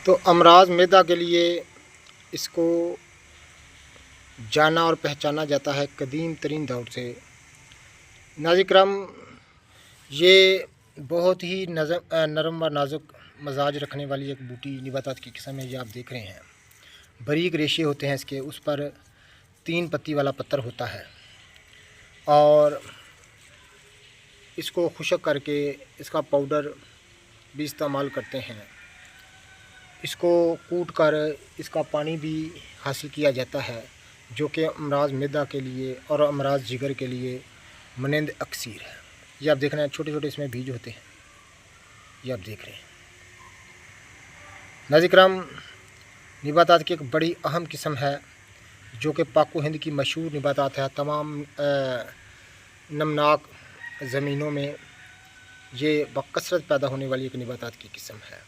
तो अमराज मैदा के लिए इसको जाना और पहचाना जाता है कदीम तरीन दौर से। नाज़िर-ए-किराम, ये बहुत ही नरम व नाजुक मजाज रखने वाली एक बूटी निबातात की किस्म है। ये आप देख रहे हैं, बारीक रेशे होते हैं इसके, उस पर 3 पत्ती वाला पत्तर होता है और इसको खुशक करके इसका पाउडर भी इस्तेमाल करते हैं। इसको कूट कर इसका पानी भी हासिल किया जाता है, जो कि अमराज मैदा के लिए और अमराज जिगर के लिए मानंद अक्सीर है। ये आप देख रहे हैं, छोटे छोटे इसमें बीज होते हैं, ये आप देख रहे हैं। नाज़िर-ए-किराम, निबातात की एक बड़ी अहम किस्म है जो कि पाको हिंद की मशहूर निबातात है। तमाम नमनाक ज़मीनों में ये बकसरत पैदा होने वाली एक निबातात की किस्म है।